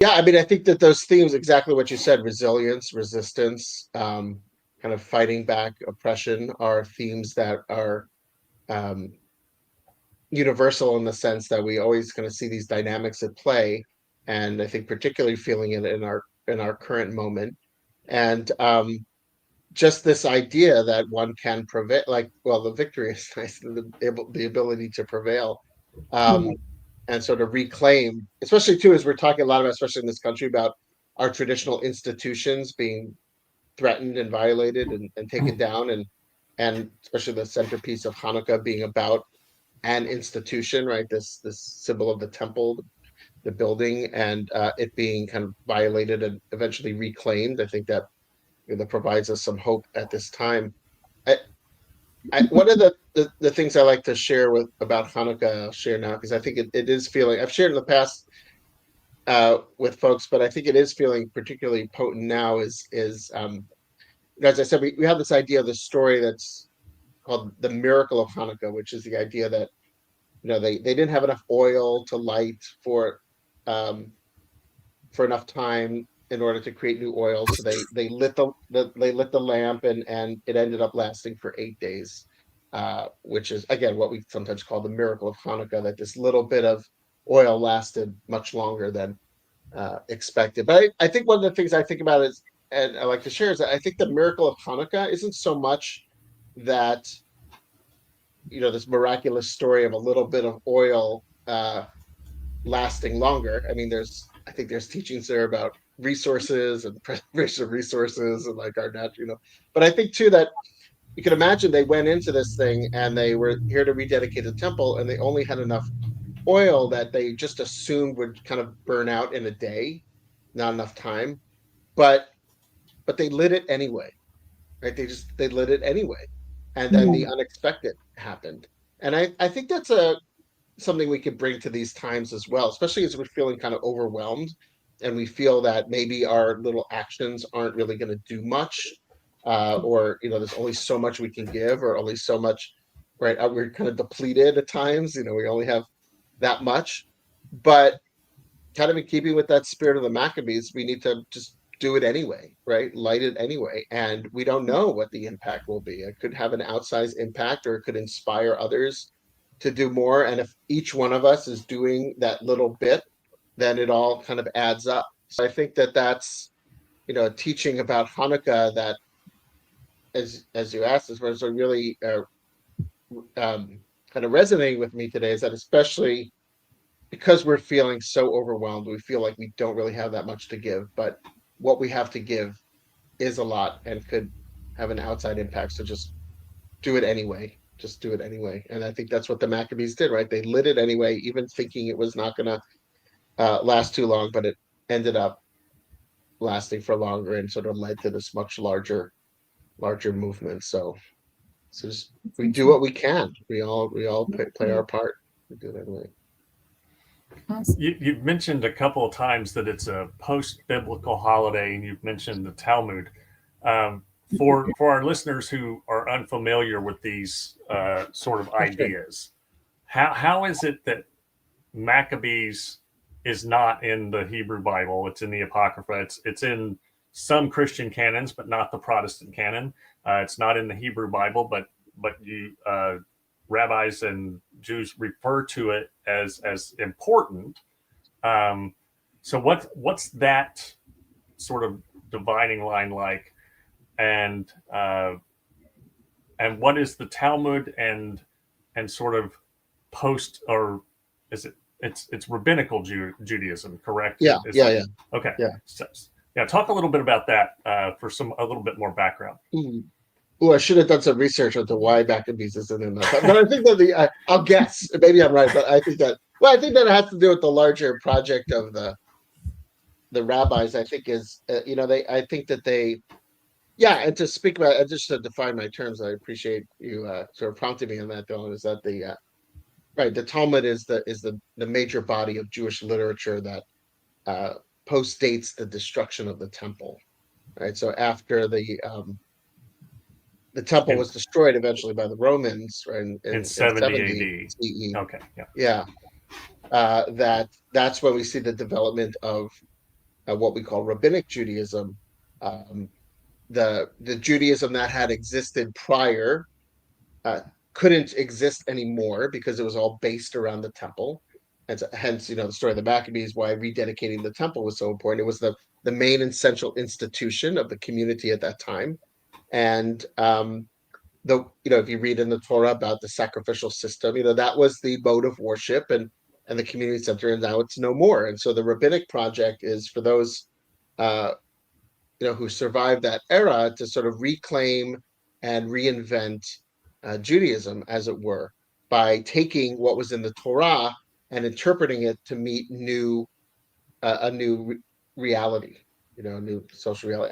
Yeah, I mean, I think that those themes, exactly what you said, resilience, resistance, kind of fighting back oppression, are themes that are um, universal in the sense that we always kind of see these dynamics at play, and I think particularly feeling it in our current moment, and just this idea that one can prevail, like, well, the victory is nice, the ability to prevail, um, and sort of reclaim, especially too, as we're talking a lot about, especially in this country, about our traditional institutions being threatened and violated and taken down, and especially the centerpiece of Hanukkah being about an institution, right? This symbol of the temple, the building, and it being kind of violated and eventually reclaimed. I think that, that provides us some hope at this time. I, one of the things I like to share with about Hanukkah, I'll share now, because I think it is feeling. I've shared in the past with folks, but I think it is feeling particularly potent now. As I said, we have this idea of this story that's called the miracle of Hanukkah, which is the idea that they didn't have enough oil to light um, for enough time in order to create new oil. So they lit they lit the lamp, and it ended up lasting for 8 days, which is again what we sometimes call the miracle of Hanukkah. That this little bit of oil lasted much longer than expected. But I think one of the things I think about is, and I like to share, is that I think the miracle of Hanukkah isn't so much that this miraculous story of a little bit of oil lasting longer. I mean, I think there's teachings there about resources and preservation of resources and like our natural, But I think too that you can imagine they went into this thing and they were here to rededicate the temple, and they only had enough oil that they just assumed would kind of burn out in a day, not enough time. But they lit it anyway, right? They lit it anyway, and then the unexpected happened. And I think that's something we could bring to these times as well, especially as we're feeling kind of overwhelmed and we feel that maybe our little actions aren't really going to do much, or there's only so much we can give, or only so much, right? We're kind of depleted at times. We only have that much, but kind of in keeping with that spirit of the Maccabees, we need to just do it anyway, right? Light it anyway. And we don't know what the impact will be. It could have an outsized impact, or it could inspire others to do more. And if each one of us is doing that little bit, then it all kind of adds up. So I think that that's, a teaching about Hanukkah that, as you asked, is was really kind of resonating with me today, is that especially because we're feeling so overwhelmed, we feel like we don't really have that much to give, but what we have to give is a lot and could have an outside impact. So just do it anyway. Just do it anyway. And I think that's what the Maccabees did, right? They lit it anyway, even thinking it was not going to last too long, but it ended up lasting for longer and sort of led to this much larger movement. So just we do what we can. We all play our part. We do it anyway. You've mentioned a couple of times that it's a post-biblical holiday, and you've mentioned the Talmud. For our listeners who are unfamiliar with these sort of ideas, how is it that Maccabees is not in the Hebrew Bible? It's in the Apocrypha. It's in some Christian canons, but not the Protestant canon. It's not in the Hebrew Bible, but you rabbis and Jews refer to it as important. So what's that sort of dividing line like, and what is the Talmud and sort of post, or is it it's rabbinical Judaism, correct? Yeah, yeah. Okay. Yeah. So, yeah, talk a little bit about that for a little bit more background. Mm. Oh, I should have done some research on the why Maccabees isn't in that. But I think that I'll guess, maybe I'm right, but I think that it has to do with the larger project of the rabbis. I think is I think that and to speak about, just to define my terms, I appreciate you sort of prompting me on that, Dillon. Is that the Talmud is the major body of Jewish literature that postdates the destruction of the temple, right? So after the temple was destroyed eventually by the Romans, right, in 70 AD. CE. Okay, yeah. That's when we see the development of what we call Rabbinic Judaism, um, the Judaism that had existed prior uh, couldn't exist anymore because it was all based around the temple. And so, hence, the story of the Maccabees, why rededicating the temple was so important. It was the main and central institution of the community at that time. And if you read in the Torah about the sacrificial system, that was the mode of worship and the community center, and now it's no more. And so the rabbinic project is for those uh, who survived that era to sort of reclaim and reinvent Judaism, as it were, by taking what was in the Torah and interpreting it to meet a new reality, a new social reality.